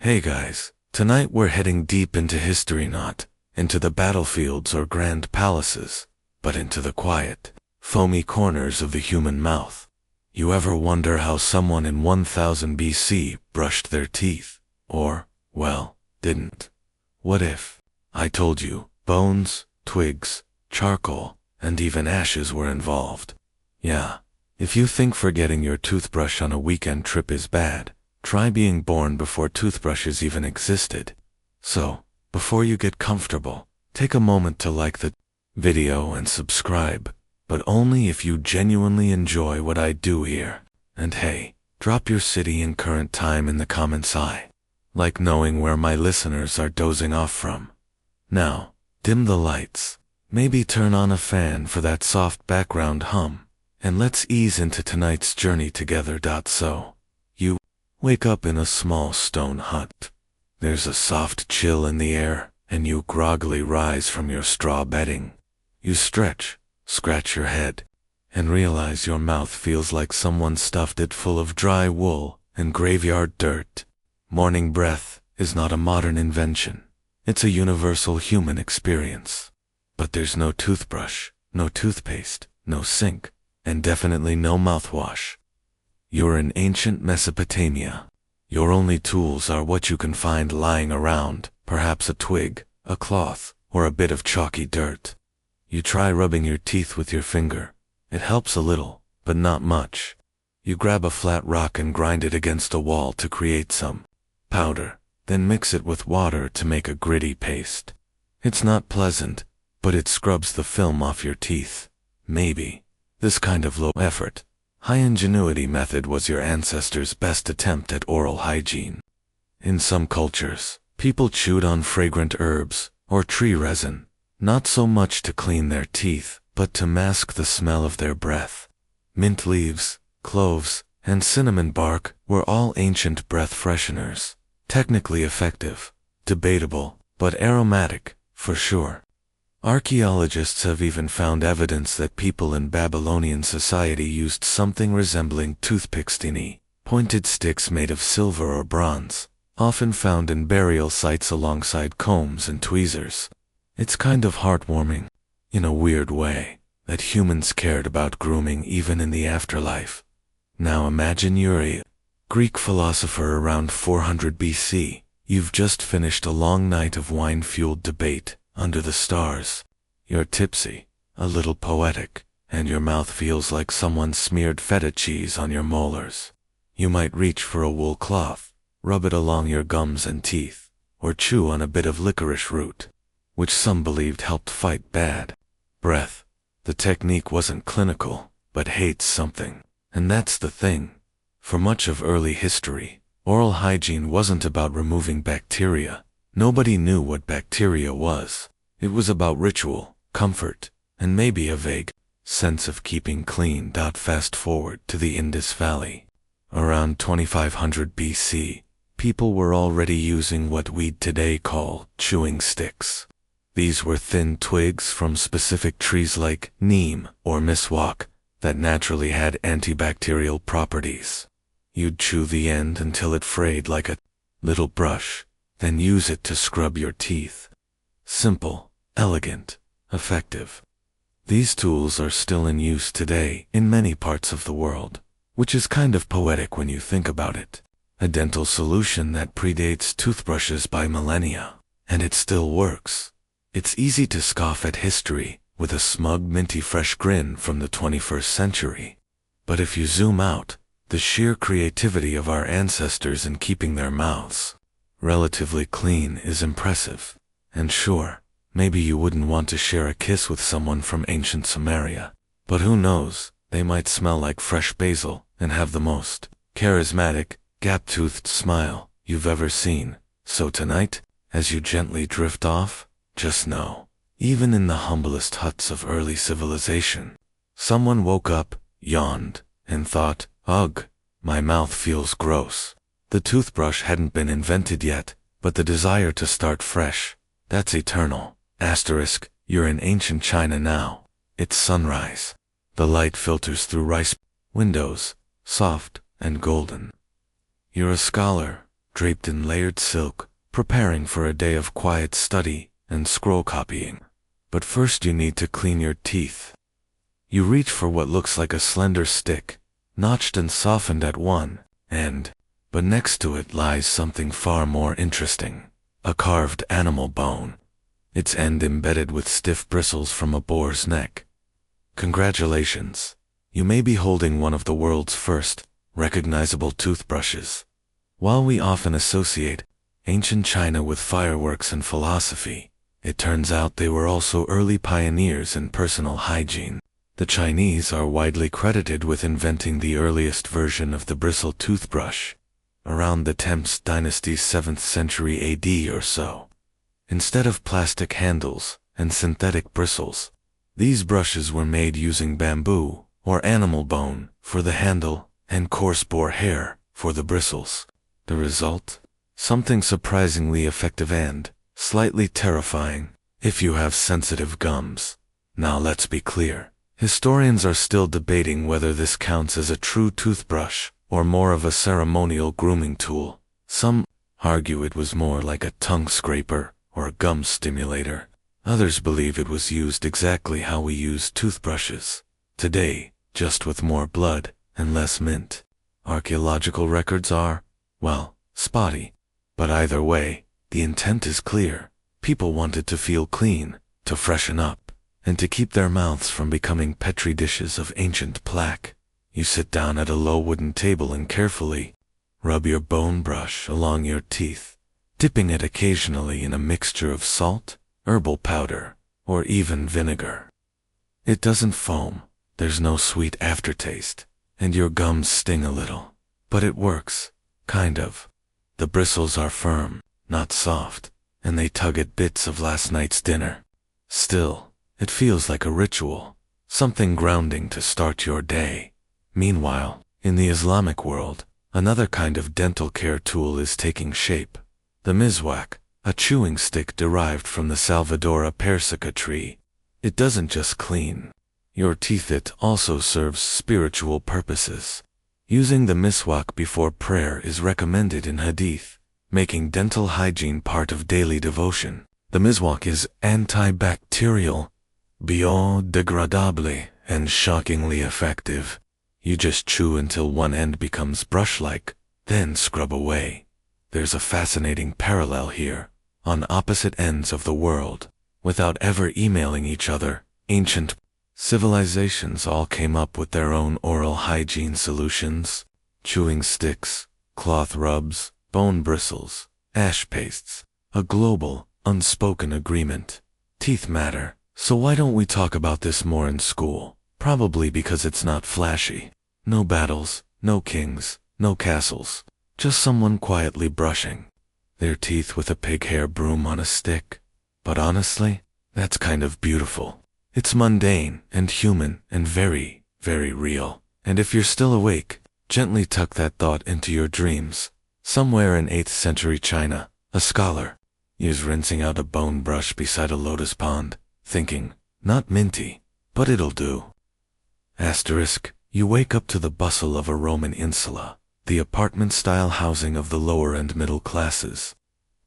Hey guys, tonight we're heading deep into history, not into the battlefields or grand palaces, but into the quiet, foamy corners of the human mouth. You ever wonder how someone in 1000 BC brushed their teeth? Or, well, didn't? What if I told you bones, twigs, charcoal, and even ashes were involved? Yeah, if you think forgetting your toothbrush on a weekend trip is bad, try being born before toothbrushes even existed. So, before you get comfortable, take a moment to like the video and subscribe, but only if you genuinely enjoy what I do here. And hey, drop your city and current time in the comments. I like knowing where my listeners are dozing off from. Now, dim the lights, maybe turn on a fan for that soft background hum, and let's ease into tonight's journey together. So, you wake up in a small stone hut. There's a soft chill in the air, and you groggily rise from your straw bedding. You stretch, scratch your head, and realize your mouth feels like someone stuffed it full of dry wool and graveyard dirt. Morning breath is not a modern invention. It's a universal human experience. But there's no toothbrush, no toothpaste, no sink, and definitely no mouthwash. You're in ancient Mesopotamia. Your only tools are what you can find lying around, perhaps a twig, a cloth, or a bit of chalky dirt. You try rubbing your teeth with your finger. It helps a little, but not much. You grab a flat rock and grind it against a wall to create some powder, then mix it with water to make a gritty paste. It's not pleasant, but it scrubs the film off your teeth. Maybe this kind of low-effort, high-ingenuity method was your ancestors' best attempt at oral hygiene. In some cultures, people chewed on fragrant herbs or tree resin, not so much to clean their teeth, but to mask the smell of their breath. Mint leaves, cloves, and cinnamon bark were all ancient breath fresheners. Technically effective, debatable, but aromatic, for sure. Archaeologists have even found evidence that people in Babylonian society used something resembling toothpicks, tiny, pointed sticks made of silver or bronze, often found in burial sites alongside combs and tweezers. It's kind of heartwarming, in a weird way, that humans cared about grooming even in the afterlife. Now imagine you're a Greek philosopher around 400 BC. You've just finished a long night of wine-fueled debate under the stars. You're tipsy, a little poetic, and your mouth feels like someone smeared feta cheese on your molars. You might reach for a wool cloth, rub it along your gums and teeth, or chew on a bit of licorice root, which some believed helped fight bad breath. The technique wasn't clinical, but hates something. And that's the thing. For much of early history, oral hygiene wasn't about removing bacteria. Nobody knew what bacteria was. It was about ritual, comfort, and maybe a vague sense of keeping clean. Fast forward to the Indus Valley. Around 2500 BC, people were already using what we'd today call chewing sticks. These were thin twigs from specific trees like neem or miswak that naturally had antibacterial properties. You'd chew the end until it frayed like a little brush, then use it to scrub your teeth. Simple, elegant, effective. These tools are still in use today in many parts of the world, which is kind of poetic when you think about it. A dental solution that predates toothbrushes by millennia, and it still works. It's easy to scoff at history with a smug, minty fresh grin from the 21st century. But if you zoom out, the sheer creativity of our ancestors in keeping their mouths relatively clean is impressive. And sure, maybe you wouldn't want to share a kiss with someone from ancient Samaria, but who knows, they might smell like fresh basil and have the most charismatic, gap-toothed smile you've ever seen. So tonight, as you gently drift off, just know, even in the humblest huts of early civilization, someone woke up, yawned, and thought, ugh, my mouth feels gross. The toothbrush hadn't been invented yet, but the desire to start fresh, that's eternal. Asterisk, you're in ancient China now. It's sunrise. The light filters through rice windows, soft and golden. You're a scholar, draped in layered silk, preparing for a day of quiet study and scroll copying. But first you need to clean your teeth. You reach for what looks like a slender stick, notched and softened at one end, but next to it lies something far more interesting, a carved animal bone, its end embedded with stiff bristles from a boar's neck. Congratulations! You may be holding one of the world's first, recognizable toothbrushes. While we often associate ancient China with fireworks and philosophy, it turns out they were also early pioneers in personal hygiene. The Chinese are widely credited with inventing the earliest version of the bristle toothbrush, around the Tang dynasty's 7th century AD or so. Instead of plastic handles and synthetic bristles, these brushes were made using bamboo or animal bone for the handle and coarse boar hair for the bristles. The result? Something surprisingly effective and slightly terrifying if you have sensitive gums. Now let's be clear. Historians are still debating whether this counts as a true toothbrush or more of a ceremonial grooming tool. Some argue it was more like a tongue scraper or a gum stimulator. Others believe it was used exactly how we use toothbrushes today, just with more blood and less mint. Archaeological records are, well, spotty. But either way, the intent is clear. People wanted to feel clean, to freshen up, and to keep their mouths from becoming petri dishes of ancient plaque. You sit down at a low wooden table and carefully rub your bone brush along your teeth, dipping it occasionally in a mixture of salt, herbal powder, or even vinegar. It doesn't foam, there's no sweet aftertaste, and your gums sting a little. But it works, kind of. The bristles are firm, not soft, and they tug at bits of last night's dinner. Still, it feels like a ritual, something grounding to start your day. Meanwhile, in the Islamic world, another kind of dental care tool is taking shape. The miswak, a chewing stick derived from the Salvadora persica tree. It doesn't just clean your teeth, it also serves spiritual purposes. Using the miswak before prayer is recommended in Hadith, making dental hygiene part of daily devotion. The miswak is antibacterial, biodegradable, and shockingly effective. You just chew until one end becomes brush-like, then scrub away. There's a fascinating parallel here. On opposite ends of the world, without ever emailing each other, ancient civilizations all came up with their own oral hygiene solutions: chewing sticks, cloth rubs, bone bristles, ash pastes. A global, unspoken agreement. Teeth matter. So why don't we talk about this more in school? Probably because it's not flashy. No battles, no kings, no castles. Just someone quietly brushing their teeth with a pig hair broom on a stick. But honestly, that's kind of beautiful. It's mundane and human and very, very real. And if you're still awake, gently tuck that thought into your dreams. Somewhere in 8th century China, a scholar is rinsing out a bone brush beside a lotus pond, thinking, not minty, but it'll do. Asterisk, you wake up to the bustle of a Roman insula, the apartment-style housing of the lower and middle classes.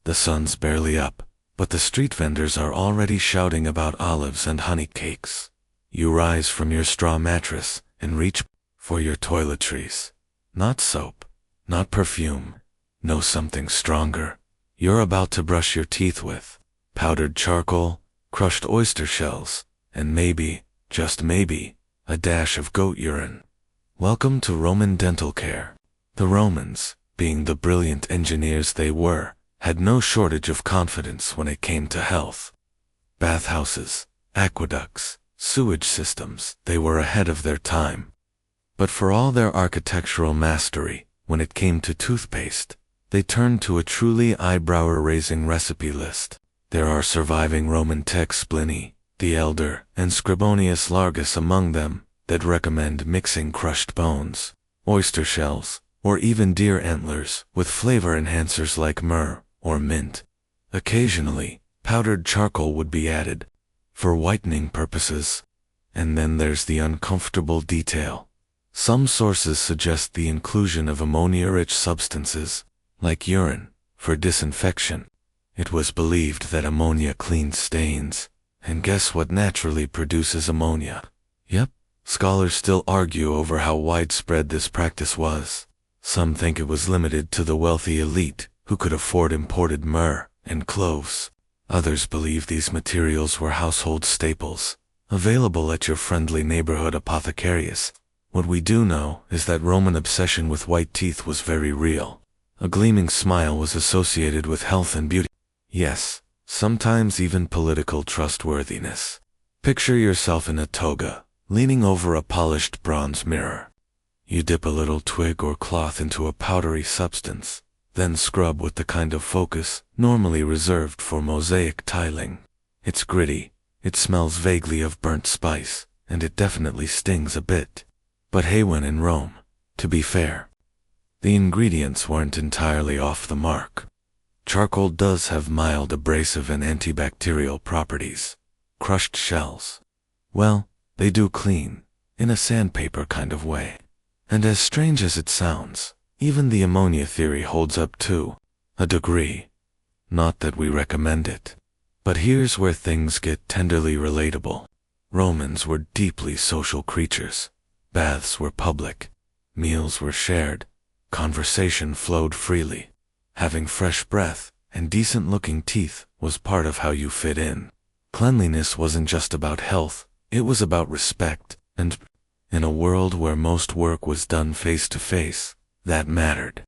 The sun's barely up, but the street vendors are already shouting about olives and honey cakes. You rise from your straw mattress and reach for your toiletries. Not soap, not perfume, no something stronger. You're about to brush your teeth with powdered charcoal, crushed oyster shells, and maybe, just maybe, a dash of goat urine. Welcome to Roman dental care. The Romans, being the brilliant engineers they were, had no shortage of confidence when it came to health. Bathhouses, aqueducts, sewage systems, they were ahead of their time. But for all their architectural mastery, when it came to toothpaste, they turned to a truly eyebrow-raising recipe list. There are surviving Roman texts, Pliny the Elder and Scribonius Largus among them, that recommend mixing crushed bones, oyster shells, or even deer antlers with flavor enhancers like myrrh or mint. Occasionally, powdered charcoal would be added for whitening purposes. And then there's the uncomfortable detail. Some sources suggest the inclusion of ammonia-rich substances, like urine, for disinfection. It was believed that ammonia cleans stains, and guess what naturally produces ammonia? Yep, scholars still argue over how widespread this practice was. Some think it was limited to the wealthy elite, who could afford imported myrrh and cloves. Others believe these materials were household staples, available at your friendly neighborhood apothecarius. What we do know is that Roman obsession with white teeth was very real. A gleaming smile was associated with health and beauty. Yes, sometimes even political trustworthiness. Picture yourself in a toga, leaning over a polished bronze mirror. You dip a little twig or cloth into a powdery substance, then scrub with the kind of focus normally reserved for mosaic tiling. It's gritty, it smells vaguely of burnt spice, and it definitely stings a bit. But hey, when in Rome, to be fair, the ingredients weren't entirely off the mark. Charcoal does have mild abrasive and antibacterial properties. Crushed shells, well, they do clean, in a sandpaper kind of way. And as strange as it sounds, even the ammonia theory holds up to a degree. Not that we recommend it. But here's where things get tenderly relatable. Romans were deeply social creatures. Baths were public. Meals were shared. Conversation flowed freely. Having fresh breath and decent-looking teeth was part of how you fit in. Cleanliness wasn't just about health, it was about respect, and in a world where most work was done face-to-face, that mattered.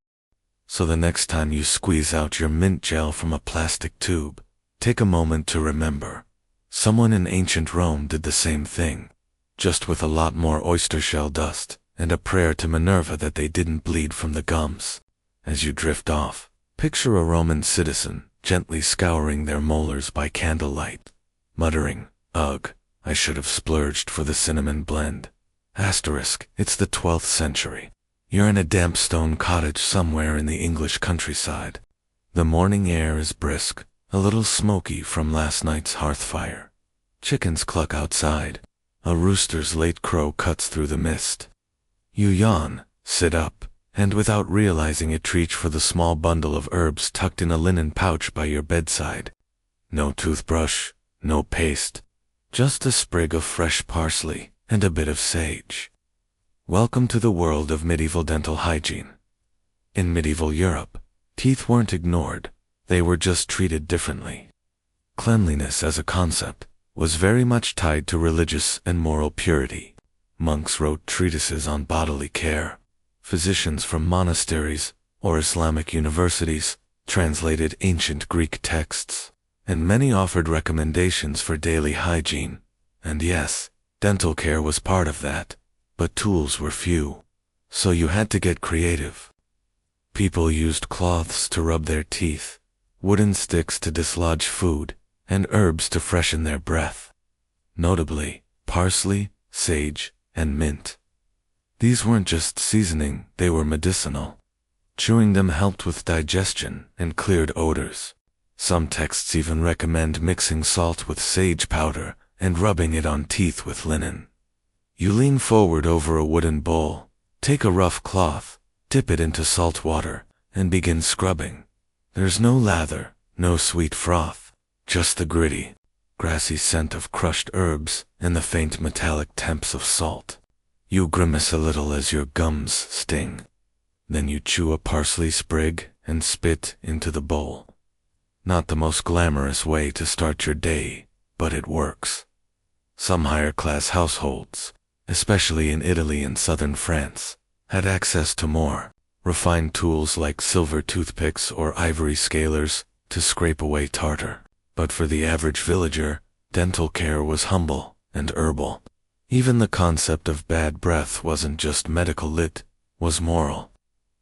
So the next time you squeeze out your mint gel from a plastic tube, take a moment to remember. Someone in ancient Rome did the same thing, just with a lot more oyster shell dust, and a prayer to Minerva that they didn't bleed from the gums. As you drift off, picture a Roman citizen gently scouring their molars by candlelight, muttering, "Ugh, I should have splurged for the cinnamon blend." Asterisk, it's the 12th century. You're in a damp stone cottage somewhere in the English countryside. The morning air is brisk, a little smoky from last night's hearth fire. Chickens cluck outside. A rooster's late crow cuts through the mist. You yawn, sit up, and without realizing it reach for the small bundle of herbs tucked in a linen pouch by your bedside. No toothbrush, no paste, just a sprig of fresh parsley and a bit of sage. Welcome to the world of medieval dental hygiene. In medieval Europe, teeth weren't ignored, they were just treated differently. Cleanliness as a concept was very much tied to religious and moral purity. Monks wrote treatises on bodily care. Physicians from monasteries or Islamic universities translated ancient Greek texts, and many offered recommendations for daily hygiene. And yes, dental care was part of that, but tools were few, so you had to get creative. People used cloths to rub their teeth, wooden sticks to dislodge food, and herbs to freshen their breath. Notably, parsley, sage, and mint. These weren't just seasoning, they were medicinal. Chewing them helped with digestion and cleared odors. Some texts even recommend mixing salt with sage powder and rubbing it on teeth with linen. You lean forward over a wooden bowl, take a rough cloth, dip it into salt water, and begin scrubbing. There's no lather, no sweet froth, just the gritty, grassy scent of crushed herbs and the faint metallic temps of salt. You grimace a little as your gums sting. Then you chew a parsley sprig and spit into the bowl. Not the most glamorous way to start your day, but it works. Some higher-class households, especially in Italy and southern France, had access to more refined tools like silver toothpicks or ivory scalers to scrape away tartar. But for the average villager, dental care was humble and herbal. Even the concept of bad breath wasn't just medical, it was moral.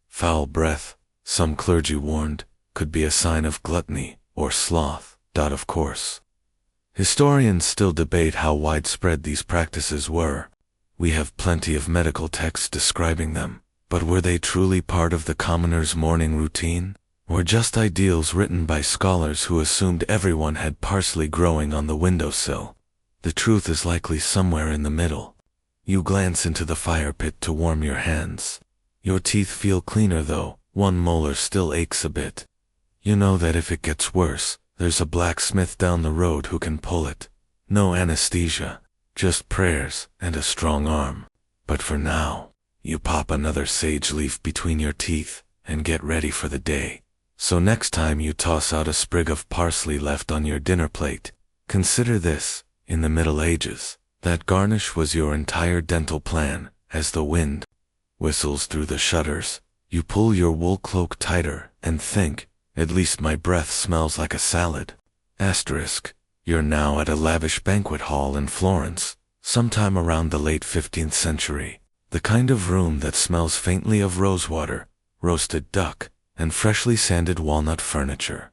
Foul breath, some clergy warned, could be a sign of gluttony or sloth. Of course, historians still debate how widespread these practices were. We have plenty of medical texts describing them, but were they truly part of the commoner's morning routine? Or just ideals written by scholars who assumed everyone had parsley growing on the windowsill? The truth is likely somewhere in the middle. You glance into the fire pit to warm your hands. Your teeth feel cleaner though, one molar still aches a bit. You know that if it gets worse, there's a blacksmith down the road who can pull it. No anesthesia, just prayers and a strong arm. But for now, you pop another sage leaf between your teeth and get ready for the day. So next time you toss out a sprig of parsley left on your dinner plate, consider this: in the Middle Ages, that garnish was your entire dental plan. As the wind whistles through the shutters, you pull your wool cloak tighter and think, at least my breath smells like a salad. Asterisk, you're now at a lavish banquet hall in Florence, sometime around the late 15th century. The kind of room that smells faintly of rosewater, roasted duck, and freshly sanded walnut furniture.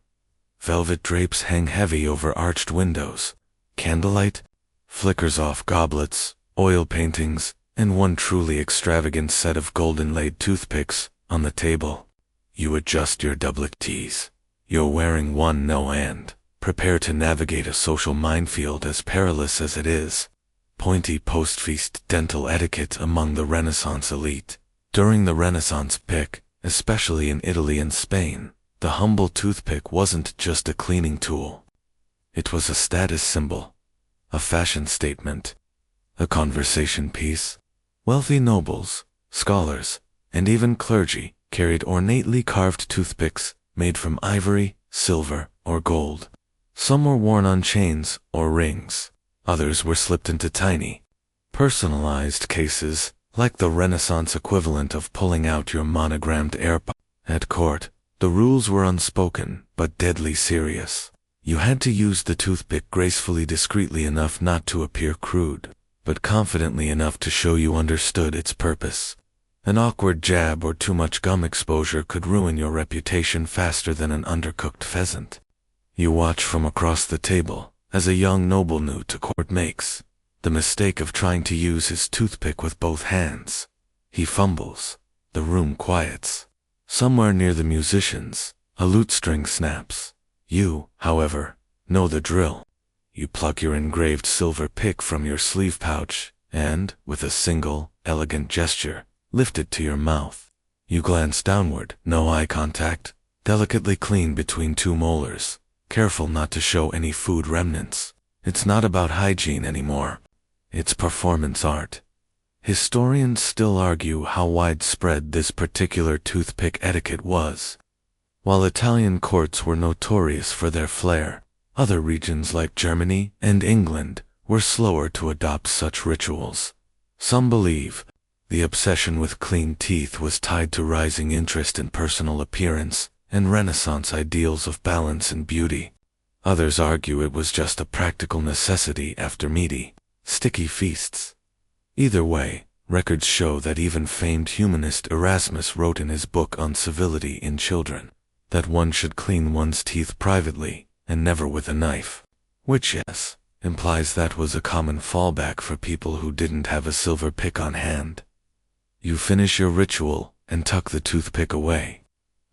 Velvet drapes hang heavy over arched windows. Candlelight flickers off goblets, oil paintings, and one truly extravagant set of golden-laid toothpicks on the table. You adjust your doublet tees. You're wearing one no and prepare to navigate a social minefield as perilous as it is. Pointy post-feast dental etiquette among the Renaissance elite. During the Renaissance pick, especially in Italy and Spain, the humble toothpick wasn't just a cleaning tool. It was a status symbol, a fashion statement, a conversation piece. Wealthy nobles, scholars, and even clergy carried ornately carved toothpicks made from ivory, silver, or gold. Some were worn on chains or rings. Others were slipped into tiny, personalized cases, like the Renaissance equivalent of pulling out your monogrammed AirPod. At court, the rules were unspoken but deadly serious. You had to use the toothpick gracefully, discreetly enough not to appear crude, but confidently enough to show you understood its purpose. An awkward jab or too much gum exposure could ruin your reputation faster than an undercooked pheasant. You watch from across the table as a young noble new to court makes the mistake of trying to use his toothpick with both hands. He fumbles. The room quiets. Somewhere near the musicians, a lute string snaps. You, however, know the drill. You pluck your engraved silver pick from your sleeve pouch and, with a single, elegant gesture, lift it to your mouth. You glance downward, no eye contact, delicately clean between two molars, careful not to show any food remnants. It's not about hygiene anymore. It's performance art. Historians still argue how widespread this particular toothpick etiquette was. While Italian courts were notorious for their flair, other regions like Germany and England were slower to adopt such rituals. Some believe the obsession with clean teeth was tied to rising interest in personal appearance and Renaissance ideals of balance and beauty. Others argue it was just a practical necessity after meaty, sticky feasts. Either way, records show that even famed humanist Erasmus wrote in his book on civility in children that one should clean one's teeth privately and never with a knife, which, yes, implies that was a common fallback for people who didn't have a silver pick on hand. You finish your ritual and tuck the toothpick away.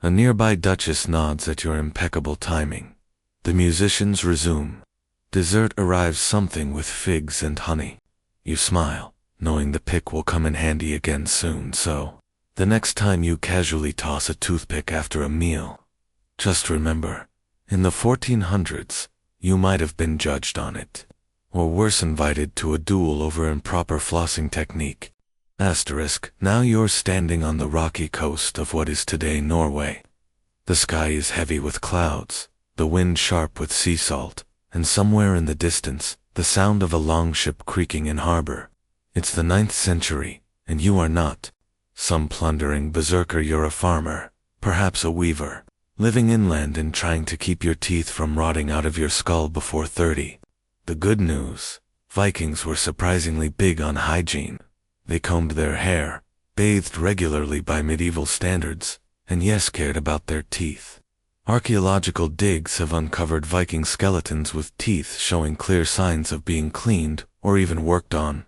A nearby duchess nods at your impeccable timing. The musicians resume. Dessert arrives, something with figs and honey. You smile, knowing the pick will come in handy again soon, so the next time you casually toss a toothpick after a meal, just remember, in the 1400s, you might have been judged on it, or worse, invited to a duel over improper flossing technique. Asterisk, now you're standing on the rocky coast of what is today Norway. The sky is heavy with clouds, the wind sharp with sea salt, and somewhere in the distance, the sound of a longship creaking in harbor. It's the 9th century, and you are not some plundering berserker. You're a farmer, perhaps a weaver, living inland and trying to keep your teeth from rotting out of your skull before 30. The good news: Vikings were surprisingly big on hygiene. They combed their hair, bathed regularly by medieval standards, and yes, cared about their teeth. Archaeological digs have uncovered Viking skeletons with teeth showing clear signs of being cleaned or even worked on.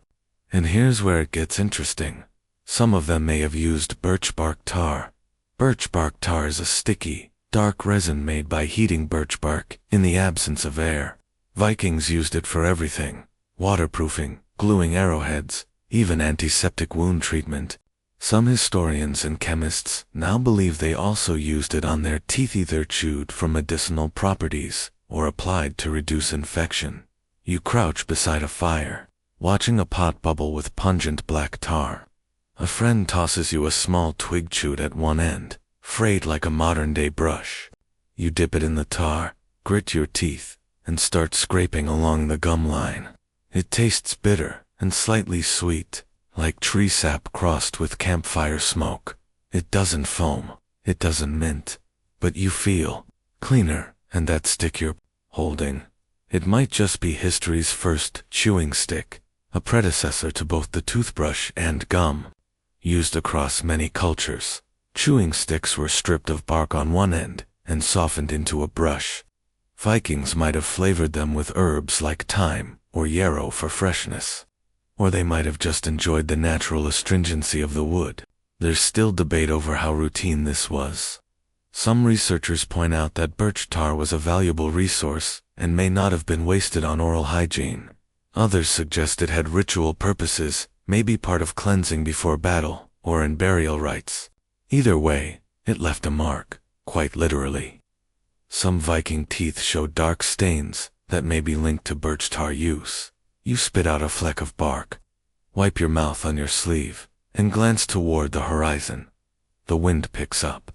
And here's where it gets interesting. Some of them may have used birch bark tar. Birch bark tar is a sticky, dark resin made by heating birch bark in the absence of air. Vikings used it for everything: waterproofing, gluing arrowheads, even antiseptic wound treatment. Some historians and chemists now believe they also used it on their teeth, either chewed for medicinal properties or applied to reduce infection. You crouch beside a fire, watching a pot bubble with pungent black tar. A friend tosses you a small twig chewed at one end, frayed like a modern-day brush. You dip it in the tar, grit your teeth, and start scraping along the gum line. It tastes bitter and slightly sweet, like tree sap crossed with campfire smoke. It doesn't foam, it doesn't mint, but you feel cleaner, and that stick you're holding, it might just be history's first chewing stick, a predecessor to both the toothbrush and gum. Used across many cultures, chewing sticks were stripped of bark on one end and softened into a brush. Vikings might have flavored them with herbs like thyme or yarrow for freshness. Or they might have just enjoyed the natural astringency of the wood. There's still debate over how routine this was. Some researchers point out that birch tar was a valuable resource and may not have been wasted on oral hygiene. Others suggest it had ritual purposes, maybe part of cleansing before battle or in burial rites. Either way, it left a mark, quite literally. Some Viking teeth show dark stains that may be linked to birch tar use. You spit out a fleck of bark, wipe your mouth on your sleeve, and glance toward the horizon. The wind picks up.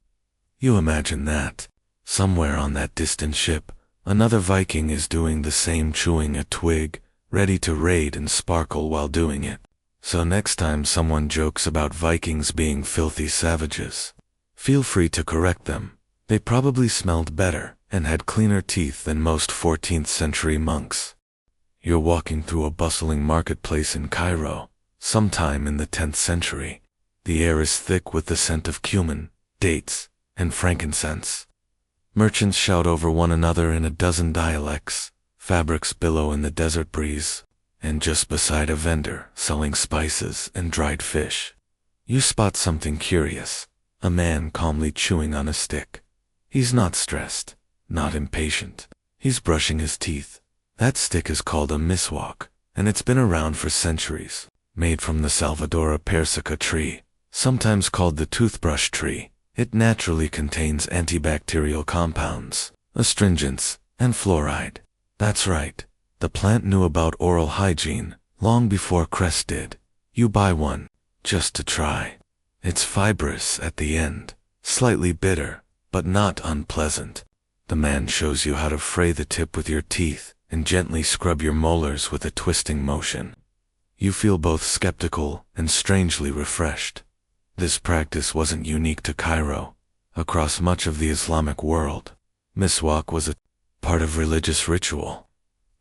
You imagine that, somewhere on that distant ship, another Viking is doing the same, chewing a twig, ready to raid and sparkle while doing it. So next time someone jokes about Vikings being filthy savages, feel free to correct them. They probably smelled better and had cleaner teeth than most 14th century monks. You're walking through a bustling marketplace in Cairo, sometime in the 10th century. The air is thick with the scent of cumin, dates, and frankincense. Merchants shout over one another in a dozen dialects, fabrics billow in the desert breeze, and just beside a vendor selling spices and dried fish, you spot something curious, a man calmly chewing on a stick. He's not stressed, not impatient. He's brushing his teeth. That stick is called a miswak, and it's been around for centuries. Made from the Salvadora persica tree, sometimes called the toothbrush tree, it naturally contains antibacterial compounds, astringents, and fluoride. That's right, the plant knew about oral hygiene long before Crest did. You buy one, just to try. It's fibrous at the end, slightly bitter, but not unpleasant. The man shows you how to fray the tip with your teeth and gently scrub your molars with a twisting motion. You feel both skeptical and strangely refreshed. This practice wasn't unique to Cairo. Across much of the Islamic world, miswak was a part of religious ritual.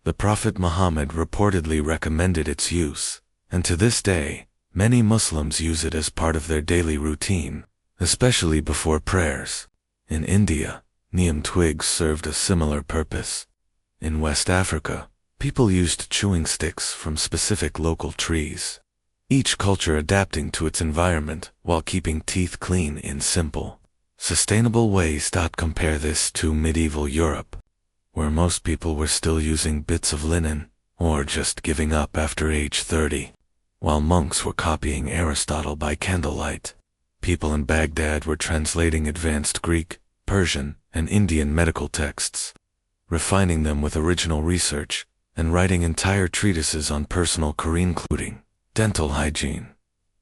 The Prophet Muhammad reportedly recommended its use, and to this day, many Muslims use it as part of their daily routine, especially before prayers. In India, neem twigs served a similar purpose. In West Africa, people used chewing sticks from specific local trees, each culture adapting to its environment while keeping teeth clean in simple, sustainable ways. Compare this to medieval Europe, where most people were still using bits of linen, or just giving up after age 30, while monks were copying Aristotle by candlelight. People in Baghdad were translating advanced Greek, Persian, and Indian medical texts, refining them with original research, and writing entire treatises on personal care, including dental hygiene.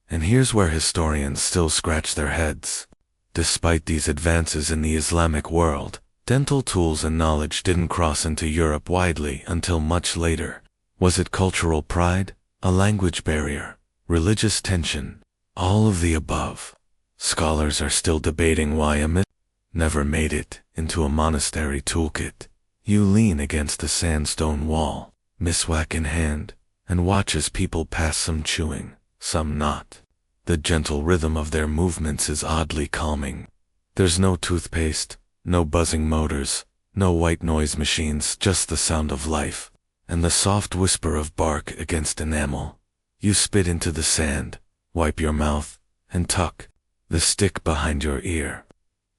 And here's where historians still scratch their heads. Despite these advances in the Islamic world, dental tools and knowledge didn't cross into Europe widely until much later. Was it cultural pride, a language barrier, religious tension, all of the above? Scholars are still debating why a myth never made it into a monastery toolkit. You lean against a sandstone wall, miswak in hand, and watch as people pass, some chewing, some not. The gentle rhythm of their movements is oddly calming. There's no toothpaste, no buzzing motors, no white noise machines, just the sound of life, and the soft whisper of bark against enamel. You spit into the sand, wipe your mouth, and tuck the stick behind your ear.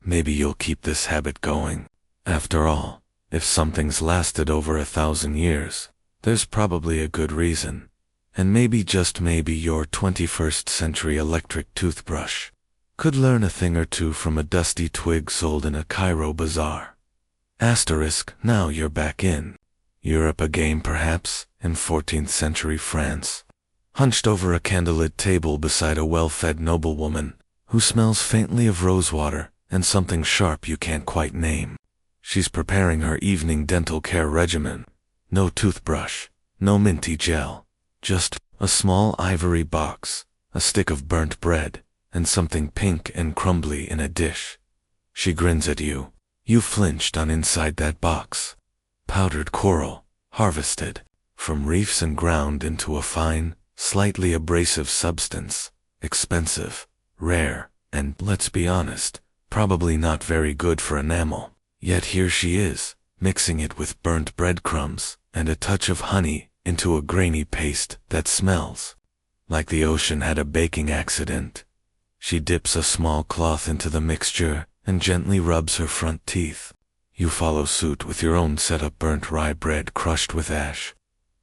Maybe you'll keep this habit going. After all, if something's lasted over 1,000 years, there's probably a good reason. And maybe, just maybe, your 21st century electric toothbrush could learn a thing or two from a dusty twig sold in a Cairo bazaar. Asterisk, now you're back in Europe again, perhaps, in 14th century France, hunched over a candlelit table beside a well-fed noblewoman who smells faintly of rosewater and something sharp you can't quite name. She's preparing her evening dental care regimen. No toothbrush, no minty gel, just a small ivory box, a stick of burnt bread, and something pink and crumbly in a dish. She grins at you. You flinched on inside that box. Powdered coral, harvested from reefs and ground into a fine, slightly abrasive substance, expensive, rare, and, let's be honest, probably not very good for enamel. Yet here she is, mixing it with burnt breadcrumbs and a touch of honey into a grainy paste that smells like the ocean had a baking accident. She dips a small cloth into the mixture and gently rubs her front teeth. You follow suit with your own set of burnt rye bread crushed with ash,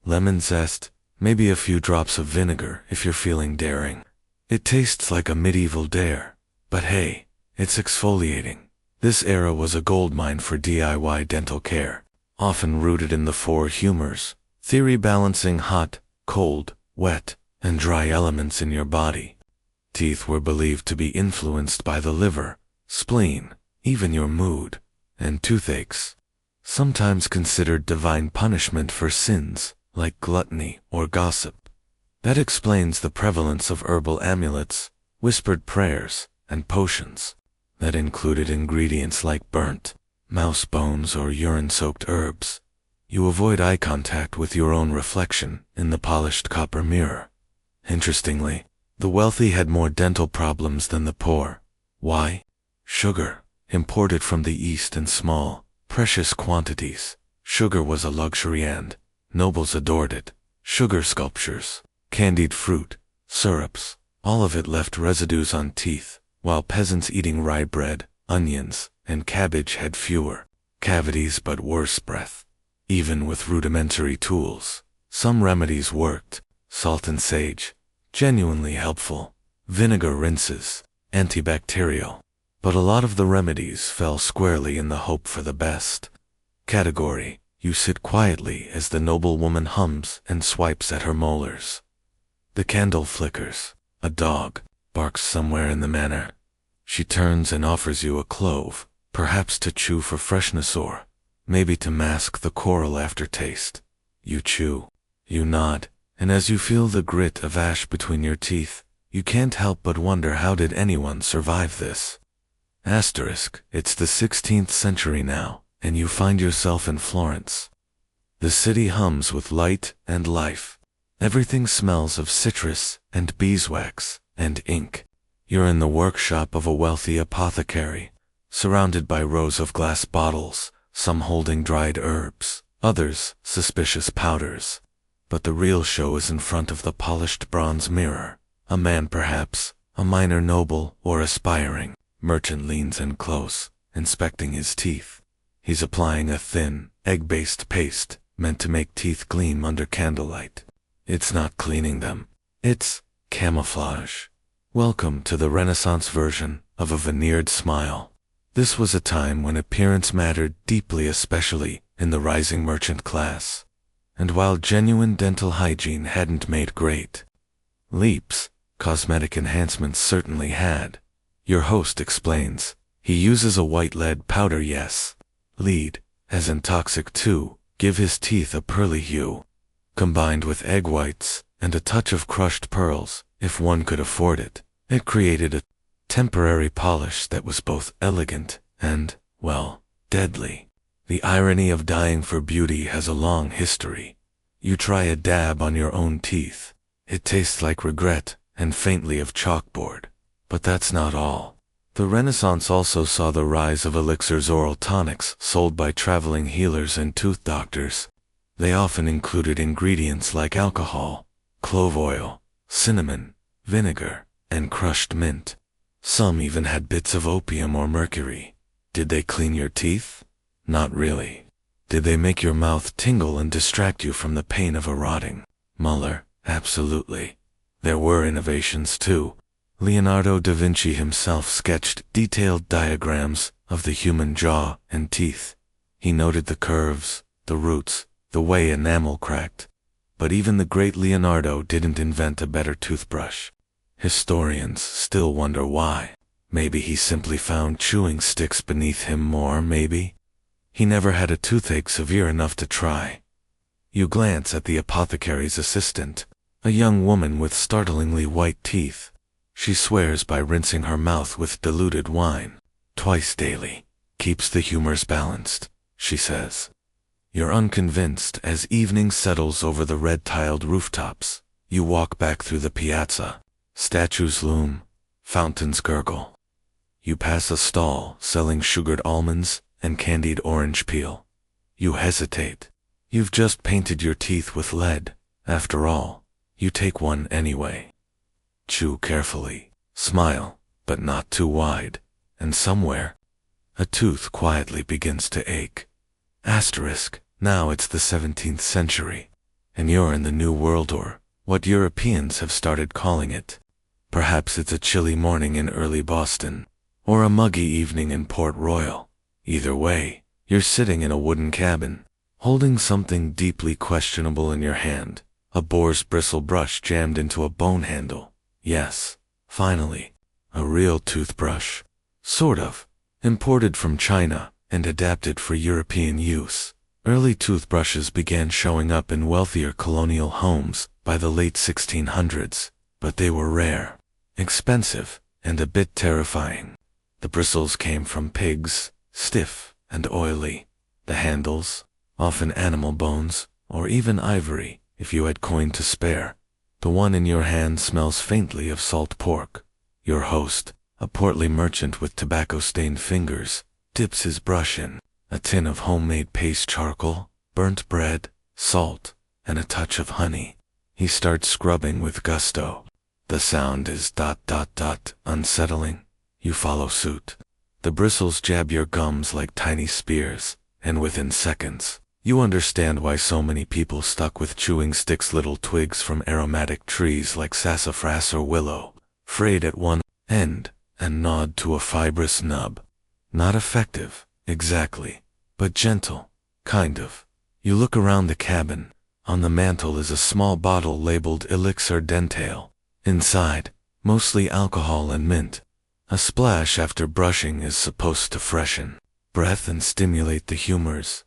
lemon zest, maybe a few drops of vinegar if you're feeling daring. It tastes like a medieval dare, but hey, it's exfoliating. This era was a goldmine for DIY dental care, often rooted in the four humors, theory balancing hot, cold, wet, and dry elements in your body. Teeth were believed to be influenced by the liver, spleen, even your mood, and toothaches, sometimes considered divine punishment for sins like gluttony or gossip. That explains the prevalence of herbal amulets, whispered prayers, and potions that included ingredients like burnt mouse bones or urine-soaked herbs. You avoid eye contact with your own reflection in the polished copper mirror. Interestingly, the wealthy had more dental problems than the poor. Why? Sugar, imported from the East in small, precious quantities. Sugar was a luxury and nobles adored it. Sugar sculptures, candied fruit, syrups, all of it left residues on teeth, while peasants eating rye bread, onions, and cabbage had fewer cavities but worse breath. Even with rudimentary tools, some remedies worked. Salt and sage, genuinely helpful. Vinegar rinses, antibacterial. But a lot of the remedies fell squarely in the hope for the best category. You sit quietly as the noblewoman hums and swipes at her molars. The candle flickers. A dog barks somewhere in the manor. She turns and offers you a clove, perhaps to chew for freshness or maybe to mask the coral aftertaste. You chew. You nod, and as you feel the grit of ash between your teeth, you can't help but wonder, how did anyone survive this? Asterisk, it's the 16th century now, and you find yourself in Florence. The city hums with light and life. Everything smells of citrus and beeswax and ink. You're in the workshop of a wealthy apothecary, surrounded by rows of glass bottles, some holding dried herbs, others suspicious powders. But the real show is in front of the polished bronze mirror. A man, perhaps, a minor noble or aspiring merchant, leans in close, inspecting his teeth. He's applying a thin, egg-based paste meant to make teeth gleam under candlelight. It's not cleaning them. It's camouflage. Welcome to the Renaissance version of a veneered smile. This was a time when appearance mattered deeply, especially in the rising merchant class. And while genuine dental hygiene hadn't made great leaps, cosmetic enhancements certainly had. Your host explains. He uses a white lead powder, yes. Lead, as in toxic to give his teeth a pearly hue, combined with egg whites and a touch of crushed pearls, if one could afford it. It created a temporary polish that was both elegant and, well, deadly. The irony of dying for beauty has a long history. You try a dab on your own teeth. It tastes like regret and faintly of chalkboard. But that's not all. The Renaissance also saw the rise of elixirs, oral tonics sold by traveling healers and tooth doctors. They often included ingredients like alcohol, clove oil, cinnamon, vinegar, and crushed mint. Some even had bits of opium or mercury. Did they clean your teeth? Not really. Did they make your mouth tingle and distract you from the pain of a rotting molar? Absolutely. There were innovations too. Leonardo da Vinci himself sketched detailed diagrams of the human jaw and teeth. He noted the curves, the roots, the way enamel cracked. But even the great Leonardo didn't invent a better toothbrush. Historians still wonder why. Maybe he simply found chewing sticks beneath him more, maybe. He never had a toothache severe enough to try. You glance at the apothecary's assistant, a young woman with startlingly white teeth. She swears by rinsing her mouth with diluted wine, twice daily. Keeps the humors balanced, she says. You're unconvinced as evening settles over the red-tiled rooftops. You walk back through the piazza. Statues loom, fountains gurgle. You pass a stall selling sugared almonds and candied orange peel. You hesitate. You've just painted your teeth with lead. After all, you take one anyway. Chew carefully, smile, but not too wide, and somewhere, a tooth quietly begins to ache. Asterisk, now it's the 17th century, and you're in the New World, or what Europeans have started calling it. Perhaps it's a chilly morning in early Boston, or a muggy evening in Port Royal. Either way, you're sitting in a wooden cabin, holding something deeply questionable in your hand, a boar's bristle brush jammed into a bone handle. Yes, finally, a real toothbrush. Sort of. Imported from China and adapted for European use. Early toothbrushes began showing up in wealthier colonial homes by the late 1600s, but they were rare, expensive, and a bit terrifying. The bristles came from pigs, stiff and oily. The handles, often animal bones, or even ivory, if you had coin to spare. The one in your hand smells faintly of salt pork. Your host, a portly merchant with tobacco-stained fingers, dips his brush in a tin of homemade paste charcoal, burnt bread, salt, and a touch of honey. He starts scrubbing with gusto. The sound is ... unsettling. You follow suit. The bristles jab your gums like tiny spears, and within seconds, you understand why so many people stuck with chewing sticks, little twigs from aromatic trees like sassafras or willow, frayed at one end, and gnawed to a fibrous nub. Not effective, exactly, but gentle, kind of. You look around the cabin. On the mantel is a small bottle labeled Elixir Dentale. Inside, mostly alcohol and mint. A splash after brushing is supposed to freshen breath and stimulate the humors.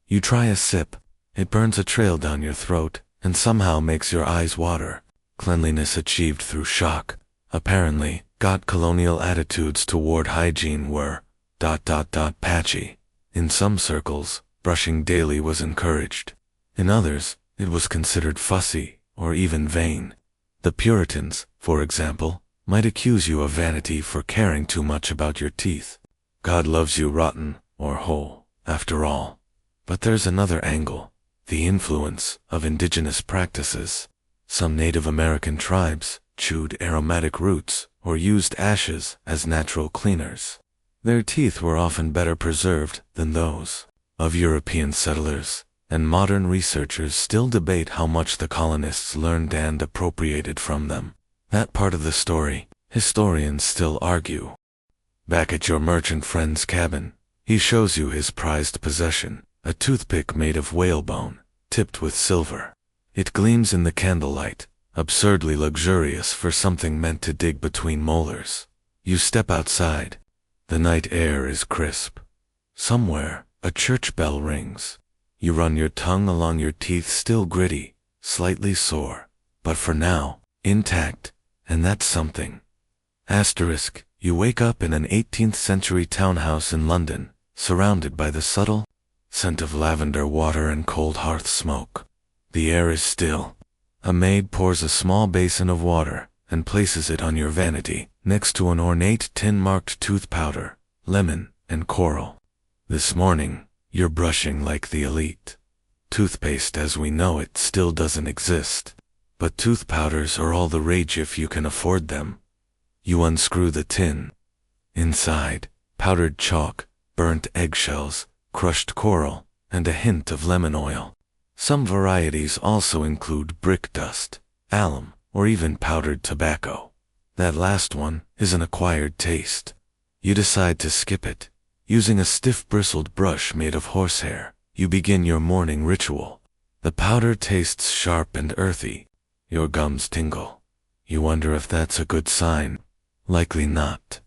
You try a sip. It burns a trail down your throat and somehow makes your eyes water. Cleanliness achieved through shock. Apparently, colonial attitudes toward hygiene were ... patchy. In some circles, brushing daily was encouraged. In others, it was considered fussy or even vain. The Puritans, for example, might accuse you of vanity for caring too much about your teeth. God loves you rotten or whole, after all. But there's another angle, the influence of indigenous practices. Some Native American tribes chewed aromatic roots or used ashes as natural cleaners. Their teeth were often better preserved than those of European settlers, and modern researchers still debate how much the colonists learned and appropriated from them. That part of the story, historians still argue. Back at your merchant friend's cabin, he shows you his prized possession, a toothpick made of whalebone, tipped with silver. It gleams in the candlelight, absurdly luxurious for something meant to dig between molars. You step outside. The night air is crisp. Somewhere, a church bell rings. You run your tongue along your teeth, still gritty, slightly sore, but for now, intact, and that's something. Asterisk, you wake up in an 18th century townhouse in London, surrounded by the subtle scent of lavender water and cold hearth smoke. The air is still. A maid pours a small basin of water and places it on your vanity, next to an ornate tin-marked tooth powder, lemon, and coral. This morning, you're brushing like the elite. Toothpaste as we know it still doesn't exist, but tooth powders are all the rage if you can afford them. You unscrew the tin. Inside, powdered chalk, burnt eggshells, crushed coral, and a hint of lemon oil. Some varieties also include brick dust, alum, or even powdered tobacco. That last one is an acquired taste. You decide to skip it. Using a stiff bristled brush made of horsehair, you begin your morning ritual. The powder tastes sharp and earthy. Your gums tingle. You wonder if that's a good sign. Likely not.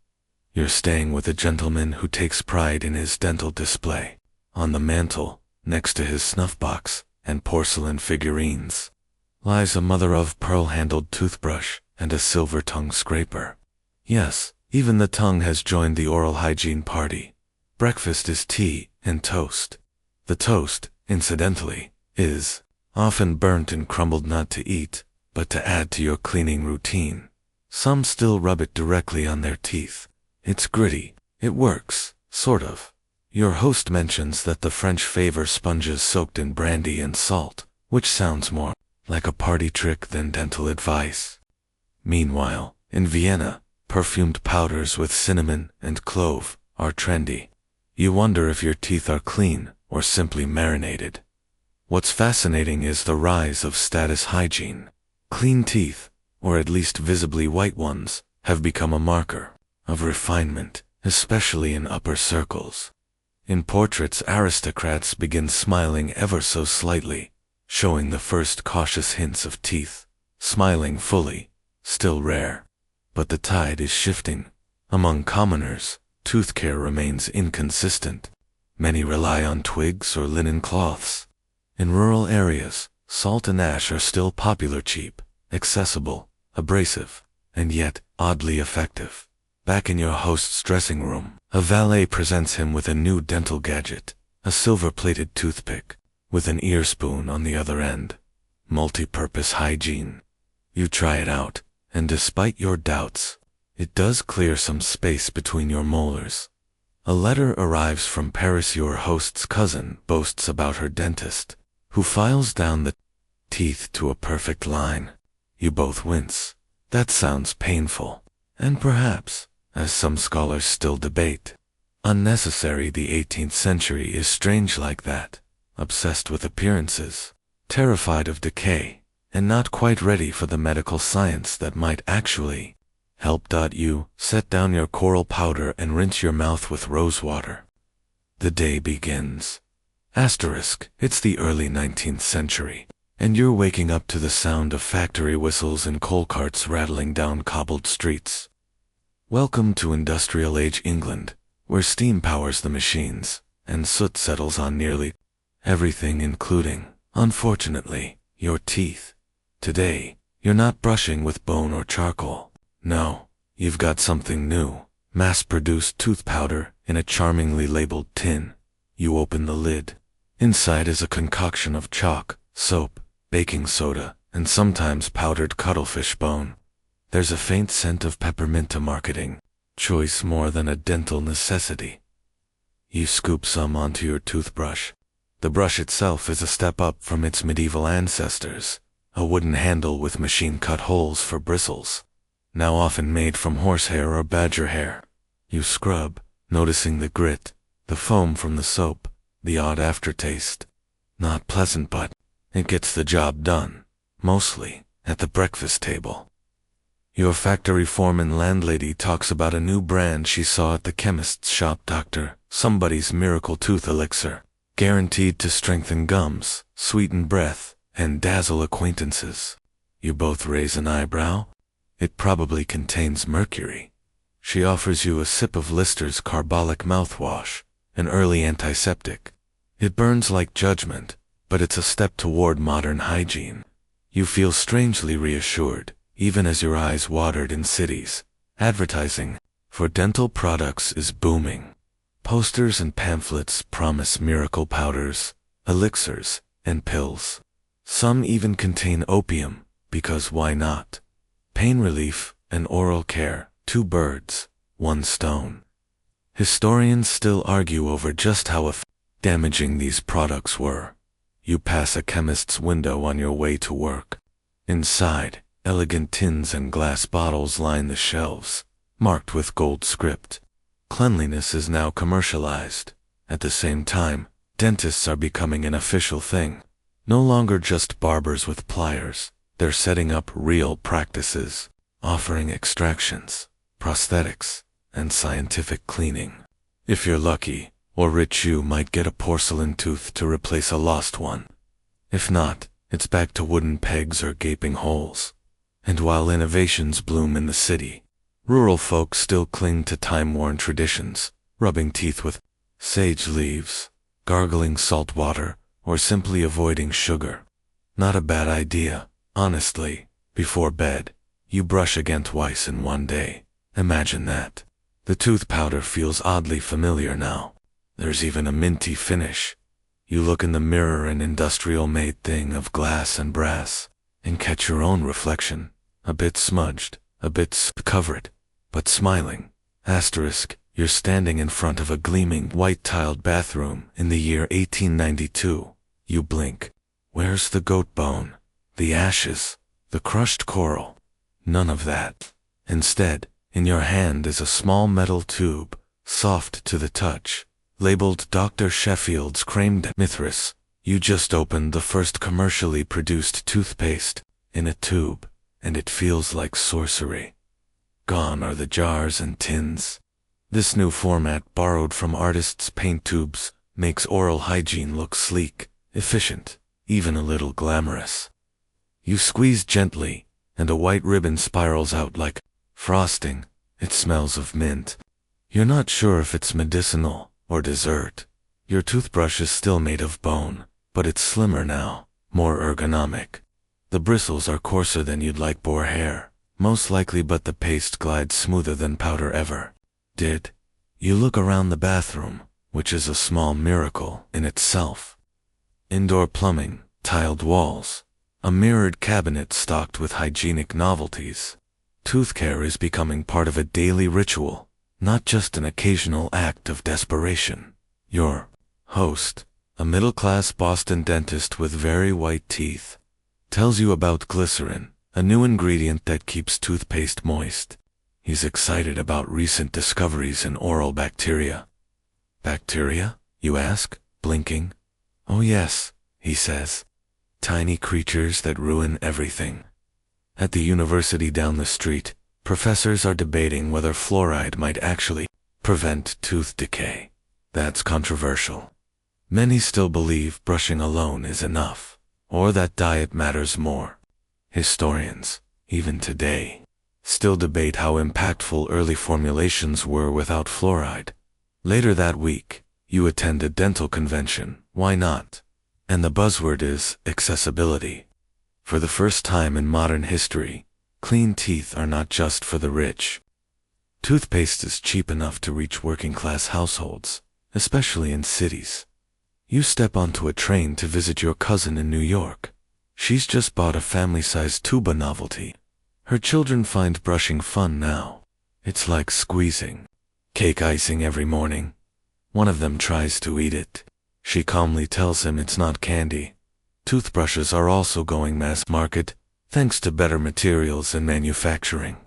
You're staying with a gentleman who takes pride in his dental display. On the mantel, next to his snuff box and porcelain figurines, lies a mother-of-pearl-handled toothbrush and a silver tongue scraper. Yes, even the tongue has joined the oral hygiene party. Breakfast is tea and toast. The toast, incidentally, is often burnt and crumbled not to eat, but to add to your cleaning routine. Some still rub it directly on their teeth. It's gritty. It works, sort of. Your host mentions that the French favor sponges soaked in brandy and salt, which sounds more like a party trick than dental advice. Meanwhile, in Vienna, perfumed powders with cinnamon and clove are trendy. You wonder if your teeth are clean or simply marinated. What's fascinating is the rise of status hygiene. Clean teeth, or at least visibly white ones, have become a marker of refinement, especially in upper circles. In portraits, aristocrats begin smiling ever so slightly, showing the first cautious hints of teeth. Smiling fully, still rare. But the tide is shifting. Among commoners, tooth care remains inconsistent. Many rely on twigs or linen cloths. In rural areas, salt and ash are still popular, cheap, accessible, abrasive, and yet oddly effective. Back in your host's dressing room, a valet presents him with a new dental gadget, a silver-plated toothpick, with an ear spoon on the other end. Multi-purpose hygiene. You try it out, and despite your doubts, it does clear some space between your molars. A letter arrives from Paris. Your host's cousin boasts about her dentist, who files down the teeth to a perfect line. You both wince. That sounds painful, and perhaps, as some scholars still debate, unnecessary. The 18th century is strange like that, obsessed with appearances, terrified of decay, and not quite ready for the medical science that might actually help. You set down your coral powder and rinse your mouth with rose water. The day begins. It's the early 19th century, and you're waking up to the sound of factory whistles and coal carts rattling down cobbled streets. Welcome to industrial age England, where steam powers the machines, and soot settles on nearly everything, including, unfortunately, your teeth. Today, you're not brushing with bone or charcoal. No, you've got something new. Mass-produced tooth powder in a charmingly labeled tin. You open the lid. Inside is a concoction of chalk, soap, baking soda, and sometimes powdered cuttlefish bone. There's a faint scent of peppermint to marketing, choice more than a dental necessity. You scoop some onto your toothbrush. The brush itself is a step up from its medieval ancestors, a wooden handle with machine-cut holes for bristles, now often made from horsehair or badger hair. You scrub, noticing the grit, the foam from the soap, the odd aftertaste. Not pleasant, but it gets the job done, mostly at the breakfast table. Your factory foreman landlady talks about a new brand she saw at the chemist's shop. Doctor, somebody's miracle tooth elixir, guaranteed to strengthen gums, sweeten breath, and dazzle acquaintances. You both raise an eyebrow. It probably contains mercury. She offers you a sip of Lister's carbolic mouthwash, an early antiseptic. It burns like judgment, but it's a step toward modern hygiene. You feel strangely reassured, even as your eyes watered. In cities, advertising for dental products is booming. Posters and pamphlets promise miracle powders, elixirs, and pills. Some even contain opium, because why not? Pain relief and oral care, two birds, one stone. Historians still argue over just how damaging these products were. You pass a chemist's window on your way to work. Inside, elegant tins and glass bottles line the shelves, marked with gold script. Cleanliness is now commercialized. At the same time, dentists are becoming an official thing. No longer just barbers with pliers, They're setting up real practices, offering extractions, prosthetics, and scientific cleaning. If you're lucky or rich, you might get a porcelain tooth to replace a lost one. If not, it's back to wooden pegs or gaping holes. And while innovations bloom in the city, rural folk still cling to time-worn traditions, rubbing teeth with sage leaves, gargling salt water, or simply avoiding sugar. Not a bad idea, honestly. Before bed, you brush again twice in one day. Imagine that. The tooth powder feels oddly familiar now. There's even a minty finish. You look in the mirror, an industrial-made thing of glass and brass, and catch your own reflection, a bit smudged, a bit covered, but smiling. Asterisk, you're standing in front of a gleaming white-tiled bathroom in the year 1892. You blink. Where's the goat bone? The ashes? The crushed coral? None of that. Instead, in your hand is a small metal tube, soft to the touch, labeled Dr. Sheffield's Creamed Mithras. You just opened the first commercially produced toothpaste in a tube, and it feels like sorcery. Gone are the jars and tins. This new format, borrowed from artists' paint tubes, makes oral hygiene look sleek, efficient, even a little glamorous. You squeeze gently, and a white ribbon spirals out like frosting. It smells of mint. You're not sure if it's medicinal or dessert. Your toothbrush is still made of bone, but it's slimmer now, more ergonomic. The bristles are coarser than you'd like boar hair, most likely, but the paste glides smoother than powder ever did. You look around the bathroom, which is a small miracle in itself. Indoor plumbing, tiled walls, a mirrored cabinet stocked with hygienic novelties. Tooth care is becoming part of a daily ritual, not just an occasional act of desperation. Your host, a middle-class Boston dentist with very white teeth, tells you about glycerin, a new ingredient that keeps toothpaste moist. He's excited about recent discoveries in oral bacteria. Bacteria? You ask, blinking. Oh yes, he says. Tiny creatures that ruin everything. At the university down the street, professors are debating whether fluoride might actually prevent tooth decay. That's controversial. Many still believe brushing alone is enough, or that diet matters more. Historians, even today, still debate how impactful early formulations were without fluoride. Later that week, you attend a dental convention. Why not? And the buzzword is accessibility. For the first time in modern history, clean teeth are not just for the rich. Toothpaste is cheap enough to reach working-class households, especially in cities. You step onto a train to visit your cousin in New York. She's just bought a family-sized tuba novelty. Her children find brushing fun now. It's like squeezing cake icing every morning. One of them tries to eat it. She calmly tells him it's not candy. Toothbrushes are also going mass market, thanks to better materials and manufacturing.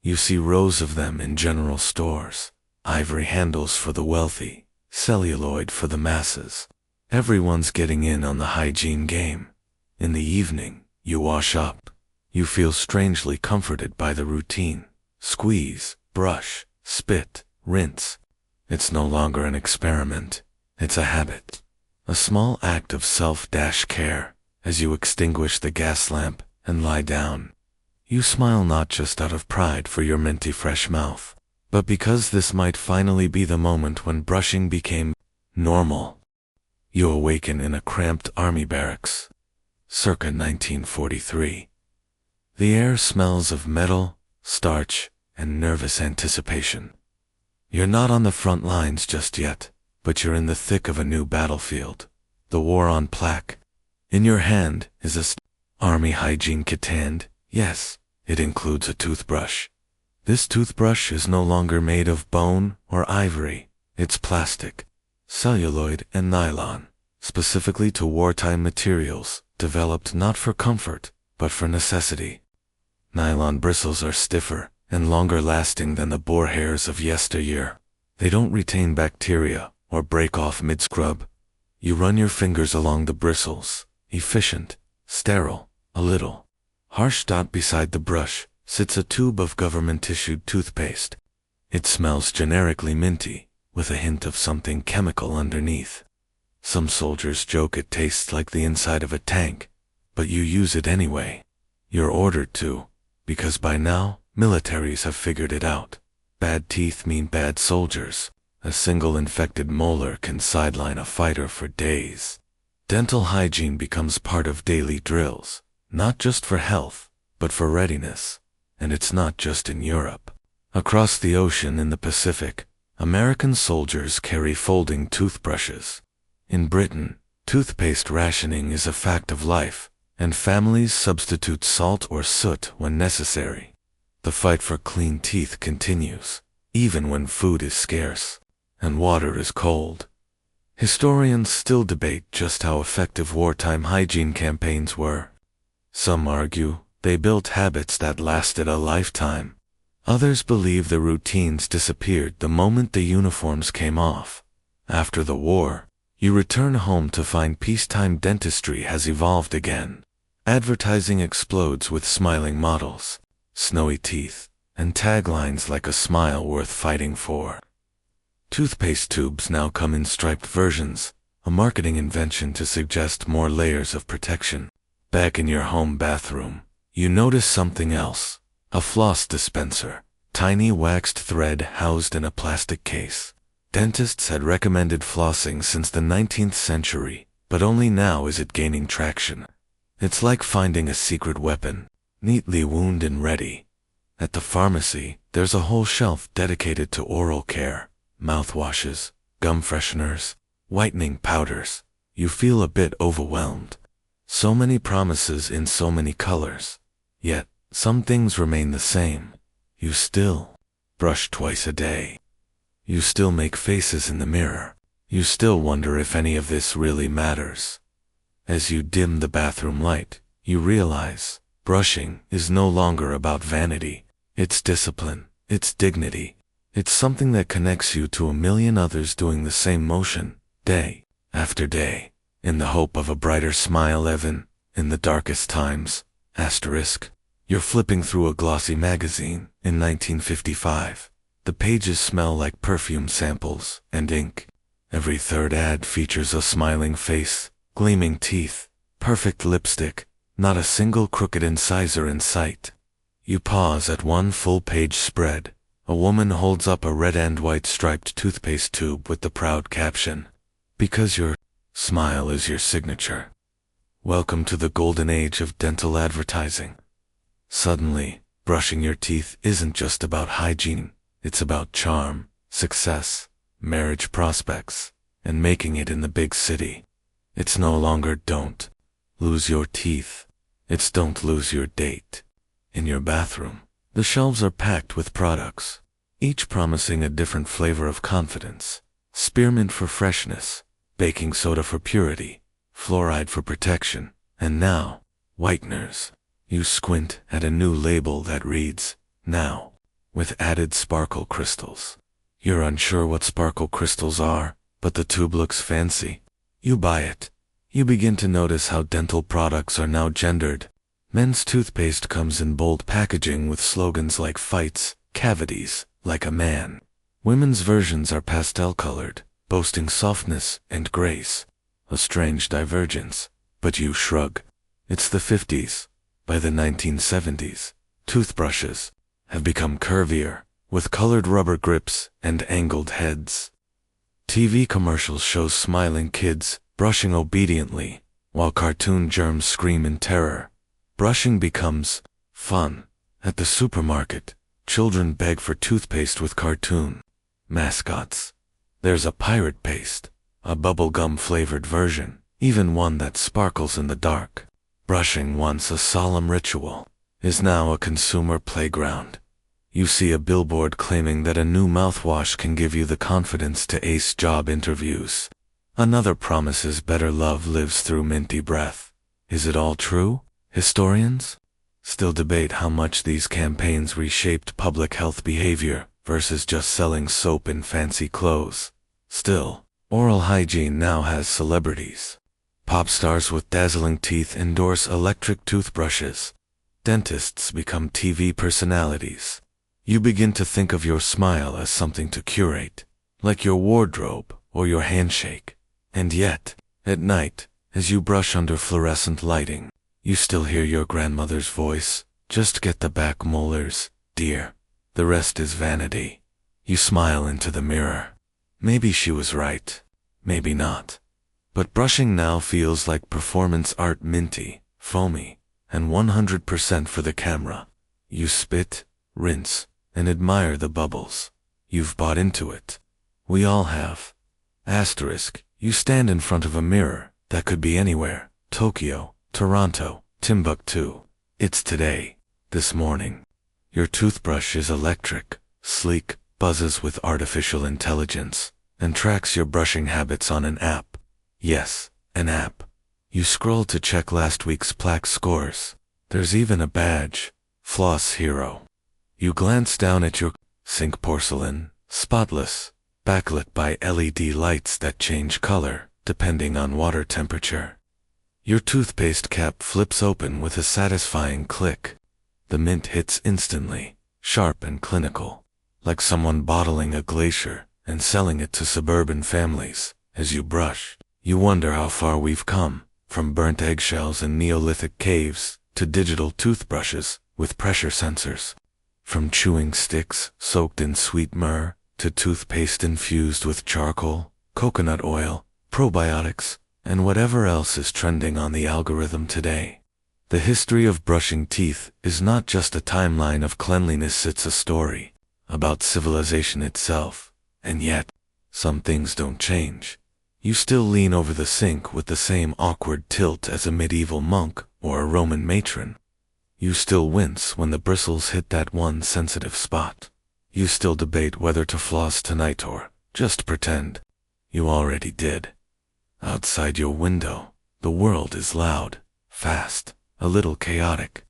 You see rows of them in general stores. Ivory handles for the wealthy, celluloid for the masses. Everyone's getting in on the hygiene game. In the evening, you wash up. You feel strangely comforted by the routine. Squeeze, brush, spit, rinse. It's no longer an experiment. It's a habit. A small act of self-care as you extinguish the gas lamp and lie down. You smile not just out of pride for your minty fresh mouth, but because this might finally be the moment when brushing became normal. You awaken in a cramped army barracks, circa 1943. The air smells of metal, starch, and nervous anticipation. You're not on the front lines just yet, but you're in the thick of a new battlefield, the war on plaque. In your hand is a army hygiene kit, and yes, it includes a toothbrush. This toothbrush is no longer made of bone or ivory. It's plastic, celluloid, and nylon, specifically to wartime materials, developed not for comfort, but for necessity. Nylon bristles are stiffer and longer lasting than the boar hairs of yesteryear. They don't retain bacteria or break off mid-scrub. You run your fingers along the bristles, efficient, sterile, a little Harsh dot beside the brush sits a tube of government-issued toothpaste. It smells generically minty, with a hint of something chemical underneath. Some soldiers joke it tastes like the inside of a tank, but you use it anyway. You're ordered to, because by now, militaries have figured it out. Bad teeth mean bad soldiers. A single infected molar can sideline a fighter for days. Dental hygiene becomes part of daily drills, not just for health, but for readiness. And it's not just in Europe. Across the ocean in the Pacific, American soldiers carry folding toothbrushes. In Britain, toothpaste rationing is a fact of life, and families substitute salt or soot when necessary. The fight for clean teeth continues, even when food is scarce and water is cold. Historians still debate just how effective wartime hygiene campaigns were. Some argue they built habits that lasted a lifetime. Others believe the routines disappeared the moment the uniforms came off. After the war, you return home to find peacetime dentistry has evolved again. Advertising explodes with smiling models, snowy teeth, and taglines like a smile worth fighting for. Toothpaste tubes now come in striped versions, a marketing invention to suggest more layers of protection. Back in your home bathroom, you notice something else. A floss dispenser, tiny waxed thread housed in a plastic case. Dentists had recommended flossing since the 19th century, but only now is it gaining traction. It's like finding a secret weapon, neatly wound and ready. At the pharmacy, there's a whole shelf dedicated to oral care. Mouthwashes, gum fresheners, whitening powders. You feel a bit overwhelmed. So many promises in so many colors. Yet, some things remain the same. You still brush twice a day. You still make faces in the mirror. You still wonder if any of this really matters. As you dim the bathroom light, you realize brushing is no longer about vanity. It's discipline. It's dignity. It's something that connects you to a million others doing the same motion, day after day, in the hope of a brighter smile even in the darkest times. Asterisk. You're flipping through a glossy magazine in 1955. The pages smell like perfume samples and ink. Every third ad features a smiling face, gleaming teeth, perfect lipstick, not a single crooked incisor in sight. You pause at one full-page spread. A woman holds up a red and white striped toothpaste tube with the proud caption, "Because your smile is your signature." Welcome to the golden age of dental advertising. Suddenly, brushing your teeth isn't just about hygiene, it's about charm, success, marriage prospects, and making it in the big city. It's no longer don't lose your teeth, it's don't lose your date. In your bathroom, the shelves are packed with products, each promising a different flavor of confidence. Spearmint for freshness, baking soda for purity, fluoride for protection, and now, whiteners. You squint at a new label that reads, "Now," with added sparkle crystals. You're unsure what sparkle crystals are, but the tube looks fancy. You buy it. You begin to notice how dental products are now gendered. Men's toothpaste comes in bold packaging with slogans like "Fights cavities like a man." Women's versions are pastel-colored, boasting softness and grace. A strange divergence, but you shrug. It's the 50s. By the 1970s, toothbrushes have become curvier, with colored rubber grips and angled heads. TV commercials show smiling kids brushing obediently, while cartoon germs scream in terror. Brushing becomes fun. At the supermarket, children beg for toothpaste with cartoon mascots. There's a pirate paste, a bubblegum-flavored version, even one that sparkles in the dark. Brushing, once a solemn ritual, is now a consumer playground. You see a billboard claiming that a new mouthwash can give you the confidence to ace job interviews. Another promises better love lives through minty breath. Is it all true? Historians still debate how much these campaigns reshaped public health behavior versus just selling soap in fancy clothes. Still, oral hygiene now has celebrities. Pop stars with dazzling teeth endorse electric toothbrushes. Dentists become TV personalities. You begin to think of your smile as something to curate, like your wardrobe or your handshake. And yet, at night, as you brush under fluorescent lighting, you still hear your grandmother's voice. Just get the back molars, dear. The rest is vanity. You smile into the mirror. Maybe she was right. Maybe not. But brushing now feels like performance art, minty, foamy, and 100% for the camera. You spit, rinse, and admire the bubbles. You've bought into it. We all have. Asterisk, you stand in front of a mirror that could be anywhere. Tokyo, Toronto, Timbuktu. It's today, this morning. Your toothbrush is electric, sleek, buzzes with artificial intelligence, and tracks your brushing habits on an app. Yes, an app. You scroll to check last week's plaque scores. There's even a badge, Floss Hero. You glance down at your sink porcelain, spotless, backlit by LED lights that change color depending on water temperature. Your toothpaste cap flips open with a satisfying click. The mint hits instantly, sharp and clinical, like someone bottling a glacier and selling it to suburban families. As you brush, you wonder how far we've come, from burnt eggshells in Neolithic caves to digital toothbrushes with pressure sensors. From chewing sticks soaked in sweet myrrh to toothpaste infused with charcoal, coconut oil, probiotics, and whatever else is trending on the algorithm today. The history of brushing teeth is not just a timeline of cleanliness, it's a story about civilization itself. And yet, some things don't change. You still lean over the sink with the same awkward tilt as a medieval monk or a Roman matron. You still wince when the bristles hit that one sensitive spot. You still debate whether to floss tonight or just pretend you already did. Outside your window, the world is loud, fast, a little chaotic.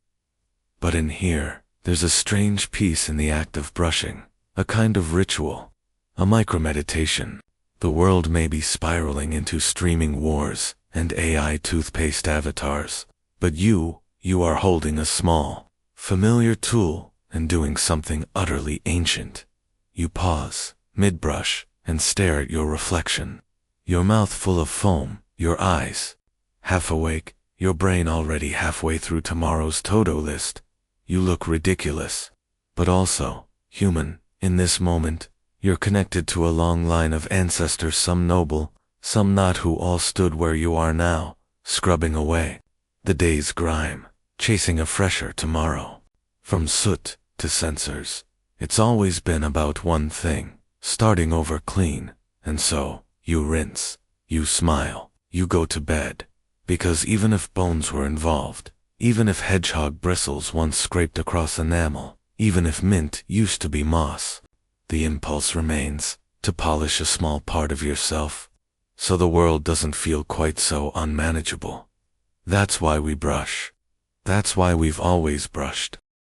But in here, there's a strange peace in the act of brushing, a kind of ritual, a micro-meditation. The world may be spiraling into streaming wars and AI toothpaste avatars, but you are holding a small, familiar tool and doing something utterly ancient. You pause, mid-brush, and stare at your reflection. Your mouth full of foam, your eyes half awake, your brain already halfway through tomorrow's to-do list. You look ridiculous, but also human. In this moment, you're connected to a long line of ancestors, some noble, some not, who all stood where you are now, scrubbing away the day's grime, chasing a fresher tomorrow. From soot to sensors, it's always been about one thing, starting over clean. And so, you rinse, you smile, you go to bed. Because even if bones were involved, even if hedgehog bristles once scraped across enamel, even if mint used to be moss, the impulse remains to polish a small part of yourself, so the world doesn't feel quite so unmanageable. That's why we brush. That's why we've always brushed.